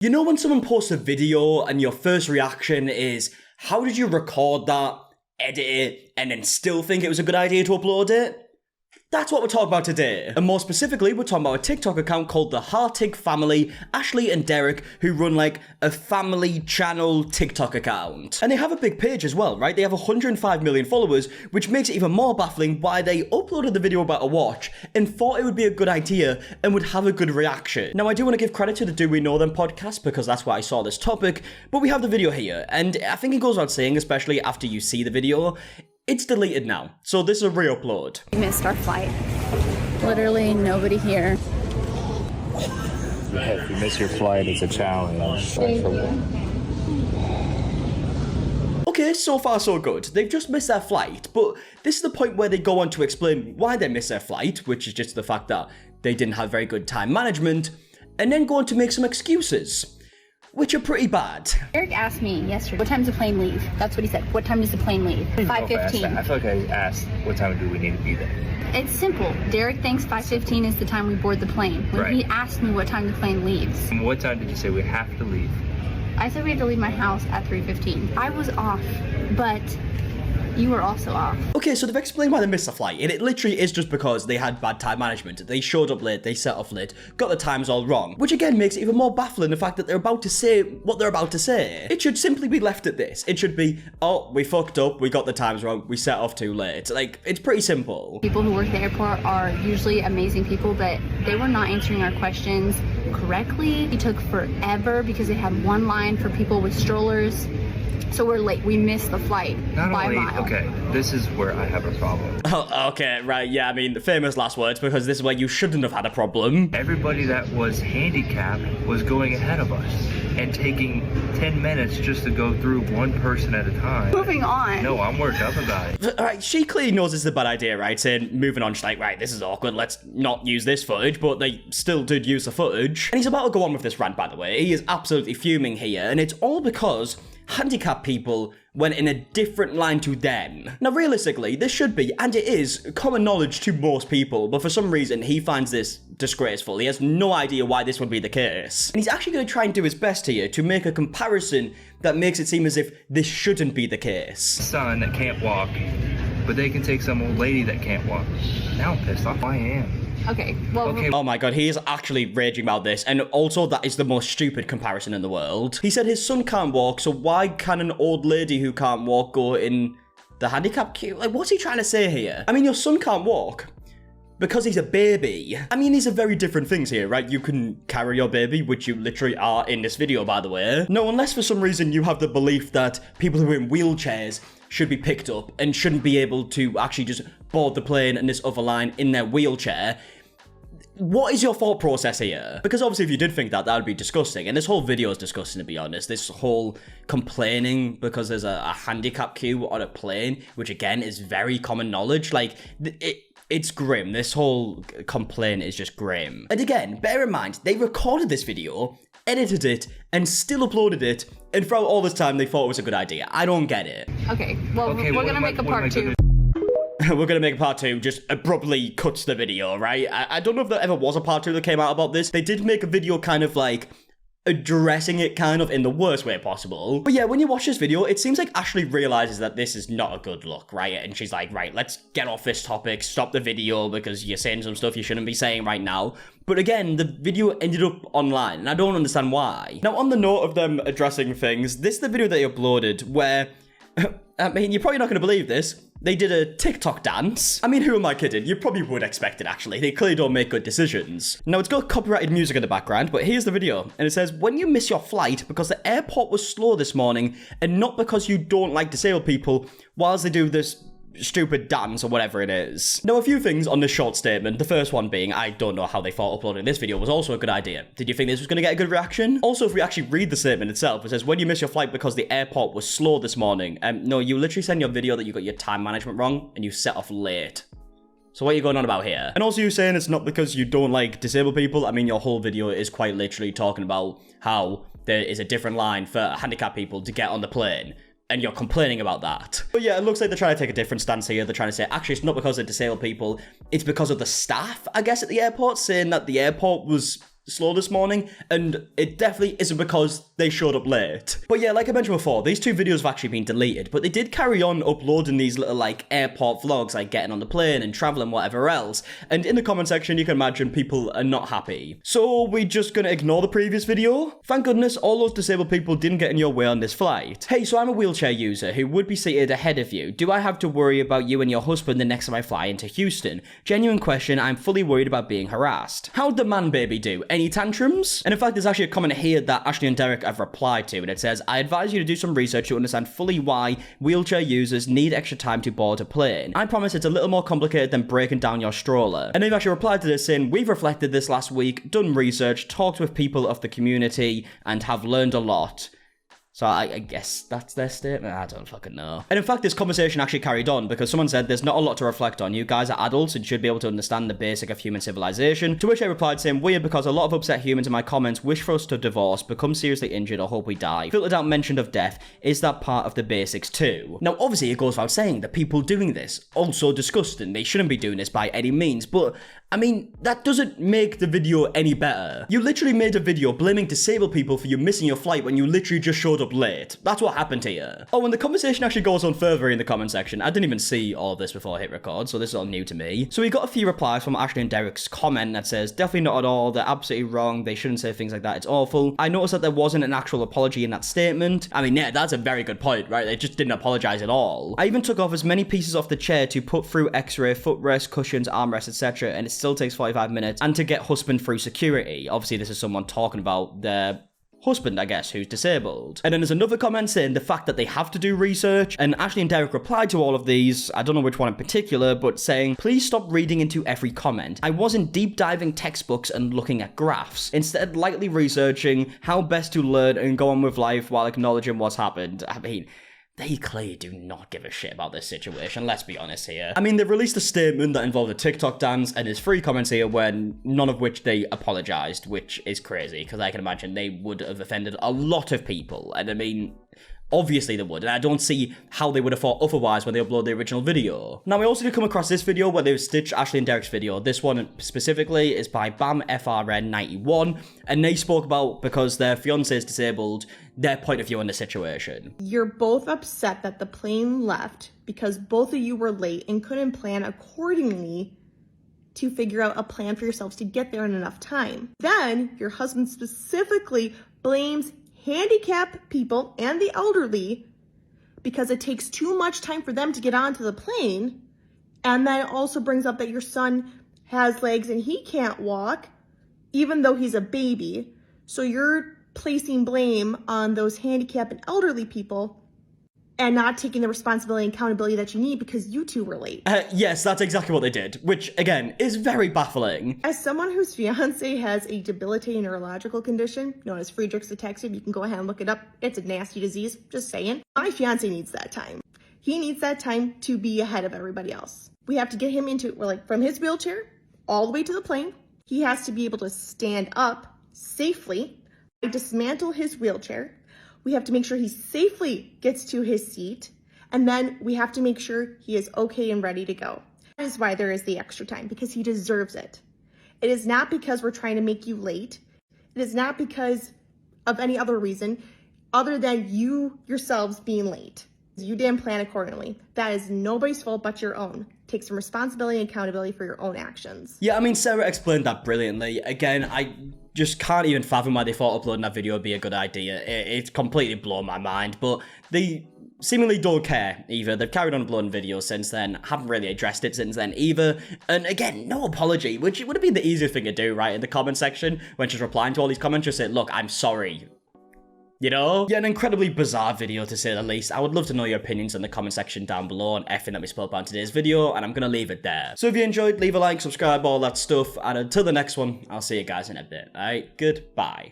You know when someone posts a video and your first reaction is, how did you record that, edit it, and then still think it was a good idea to upload it? That's what we're talking about today. And more specifically, we're talking about a TikTok account called thehartigfamily, Ashley and Derek, who run like a family channel TikTok account. And they have a big page as well, right? They have 105 million followers, which makes it even more baffling why they uploaded the video about a watch and thought it would be a good idea and would have a good reaction. Now, I do want to give credit to the Do We Know Them podcast because that's why I saw this topic, but we have the video here. And I think it goes without saying, especially after you see the video, it's deleted now, so this is a re-upload. We missed our flight. Literally nobody here. Yeah, if you miss your flight, it's a challenge. Okay, so far so good. They've just missed their flight, but this is the point where they go on to explain why they missed their flight, which is just the fact that they didn't have very good time management, and then go on to make some excuses, which are pretty bad. Eric asked me yesterday, what time does the plane leave? That's what he said. What time does the plane leave? 5:15. I feel like I asked, what time do we need to be there? It's simple. Derek thinks 5:15 is the time we board the plane. When he asked me what time the plane leaves. And what time did you say we have to leave? I said we had to leave my house at 3:15. I was off, but you were also off. Okay, so they've explained why they missed the flight, and it literally is just because they had bad time management. They showed up late, they set off late, got the times all wrong, which again makes it even more baffling the fact that they're about to say what they're about to say. It should simply be left at this. It should be, oh, we fucked up, we got the times wrong, we set off too late. Like, it's pretty simple. People who work at the airport are usually amazing people, but they were not answering our questions correctly. It took forever because they had one line for people with strollers. So we're late. We missed the flight by a mile. Okay, this is where I have a problem. Oh, okay, right, yeah, I mean, the famous last words, because this is where you shouldn't have had a problem. Everybody that was handicapped was going ahead of us and taking 10 minutes just to go through one person at a time. Moving on. No, I'm worked up about it. Alright, she clearly knows this is a bad idea, right? Saying, moving on, she's like, right, this is awkward, let's not use this footage, but they still did use the footage. And he's about to go on with this rant, by the way. He is absolutely fuming here, and it's all because handicapped people went in a different line to them. Now, realistically, this should be, and it is, common knowledge to most people, but for some reason, he finds this disgraceful. He has no idea why this would be the case. And he's actually going to try and do his best here to make a comparison that makes it seem as if this shouldn't be the case. Son that can't walk, but they can take some old lady that can't walk. Now I'm pissed off. I am. Okay, well, Oh my god, he is actually raging about this, and also that is the most stupid comparison in the world. He said his son can't walk, so why can an old lady who can't walk go in the handicap queue? Like, what's he trying to say here? I mean, your son can't walk because he's a baby. I mean, these are very different things here, right? You can carry your baby, which you literally are in this video, by the way. No, unless for some reason you have the belief that people who are in wheelchairs should be picked up and shouldn't be able to actually just board the plane and this other line in their wheelchair. What is your thought process here? Because obviously if you did think that, that would be disgusting. And this whole video is disgusting, to be honest. This whole complaining because there's a handicap queue on a plane, which again is very common knowledge. Like, it's grim. This whole complaint is just grim. And again, bear in mind, they recorded this video, edited it, and still uploaded it. And throughout all this time, they thought it was a good idea. I don't get it. okay, well, we're going to make a part 2. We're gonna make a part 2, just abruptly cuts the video, right? I don't know if there ever was a part 2 that came out about this. They did make a video kind of like addressing it kind of in the worst way possible. But yeah, when you watch this video, it seems like Ashley realizes that this is not a good look, right? And she's like, right, let's get off this topic, stop the video because you're saying some stuff you shouldn't be saying right now. But again, the video ended up online, and I don't understand why. Now, on the note of them addressing things, this is the video they uploaded where, I mean, you're probably not going to believe this, they did a TikTok dance. I mean, who am I kidding? You probably would expect it, actually. They clearly don't make good decisions. Now, it's got copyrighted music in the background, but here's the video. And it says, when you miss your flight because the airport was slow this morning and not because you don't like disabled people, whilst they do this stupid dance or whatever it is. Now, a few things on this short statement. The first one being, I don't know how they thought uploading this video was also a good idea. Did you think this was going to get a good reaction? Also, if we actually read the statement itself, it says, when you miss your flight because the airport was slow this morning. No, you literally send your video that you got your time management wrong and you set off late. So what are you going on about here? And also you saying it's not because you don't like disabled people. I mean, your whole video is quite literally talking about how there is a different line for handicapped people to get on the plane. And you're complaining about that. But yeah, it looks like they're trying to take a different stance here. They're trying to say, actually, it's not because of disabled people. It's because of the staff, I guess, at the airport, saying that the airport was slow this morning, and it definitely isn't because they showed up late. But yeah, like I mentioned before, these two videos have actually been deleted, but they did carry on uploading these little like airport vlogs, like getting on the plane and traveling, whatever else. And in the comment section, you can imagine people are not happy. So we're just gonna ignore the previous video. Thank goodness all those disabled people didn't get in your way on this flight. Hey, so I'm a wheelchair user who would be seated ahead of you. Do I have to worry about you and your husband the next time I fly into Houston? Genuine question, I'm fully worried about being harassed. How'd the man baby do? Any tantrums? And in fact, there's actually a comment here that Ashley and Derek have replied to, and it says, I advise you to do some research to understand fully why wheelchair users need extra time to board a plane. I promise it's a little more complicated than breaking down your stroller. And they've actually replied to this saying, we've reflected this last week, done research, talked with people of the community, and have learned a lot. So I guess that's their statement. I don't fucking know. And in fact, this conversation actually carried on because someone said there's not a lot to reflect on. You guys are adults and should be able to understand the basic of human civilization. To which I replied saying, weird because a lot of upset humans in my comments wish for us to divorce, become seriously injured, or hope we die. Filtered out mention of death. Is that part of the basics too? Now, obviously, it goes without saying that people doing this also disgusting. They shouldn't be doing this by any means, but I mean, that doesn't make the video any better. You literally made a video blaming disabled people for you missing your flight when you literally just showed up late. That's what happened here. Oh, and the conversation actually goes on further in the comment section. I didn't even see all of this before I hit record, so this is all new to me. So we got a few replies from Ashley and Derek's comment that says, definitely not at all, they're absolutely wrong, they shouldn't say things like that, it's awful. I noticed that there wasn't an actual apology in that statement. I mean, yeah, that's a very good point, right? They just didn't apologize at all. I even took off as many pieces off the chair to put through x-ray, footrest, cushions, armrest, etc., and it still takes 45 minutes, and to get husband through security. Obviously, this is someone talking about their husband, I guess, who's disabled. And then there's another comment saying the fact that they have to do research, and Ashley and Derek replied to all of these, I don't know which one in particular, but saying, please stop reading into every comment. I wasn't deep diving textbooks and looking at graphs, instead lightly researching how best to learn and go on with life while acknowledging what's happened. I mean, they clearly do not give a shit about this situation, let's be honest here. I mean, they've released a statement that involved a TikTok dance, and there's 3 comments here when none of which they apologized, which is crazy, because I can imagine they would have offended a lot of people, and I mean, obviously they would, and I don't see how they would have thought otherwise when they upload the original video. Now, we also did come across this video where they've stitched Ashley and Derek's video. This one specifically is by BamFRN91, and they spoke about, because their fiancé is disabled, their point of view on the situation. You're both upset that the plane left because both of you were late and couldn't plan accordingly to figure out a plan for yourselves to get there in enough time. Then, your husband specifically blames handicapped people and the elderly because it takes too much time for them to get onto the plane, and then also brings up that your son has legs and he can't walk even though he's a baby. So you're placing blame on those handicapped and elderly people and not taking the responsibility and accountability that you need because you two were late. Yes, that's exactly what they did, which, again, is very baffling. As someone whose fiance has a debilitating neurological condition known as Friedreich's ataxia, you can go ahead and look it up. It's a nasty disease, just saying. My fiance needs that time. He needs that time to be ahead of everybody else. We have to get him into, from his wheelchair all the way to the plane. He has to be able to stand up safely. I dismantle his wheelchair. We have to make sure he safely gets to his seat, and then we have to make sure he is okay and ready to go. That is why there is the extra time, because he deserves it. It is not because we're trying to make you late. It is not because of any other reason other than you yourselves being late. You didn't plan accordingly. That is nobody's fault but your own. Take some responsibility and accountability for your own actions. Yeah, I mean, Sarah explained that brilliantly. Again, I just can't even fathom why they thought uploading that video would be a good idea. It's completely blown my mind, but they seemingly don't care either. They've carried on uploading videos since then, haven't really addressed it since then either. And again, no apology, which would have been the easiest thing to do, right? In the comment section, when she's replying to all these comments, just say, look, I'm sorry. You know? Yeah, an incredibly bizarre video to say the least. I would love to know your opinions in the comment section down below on everything that we spoke about in today's video, and I'm gonna leave it there. So if you enjoyed, leave a like, subscribe, all that stuff, and until the next one, I'll see you guys in a bit. Alright, goodbye.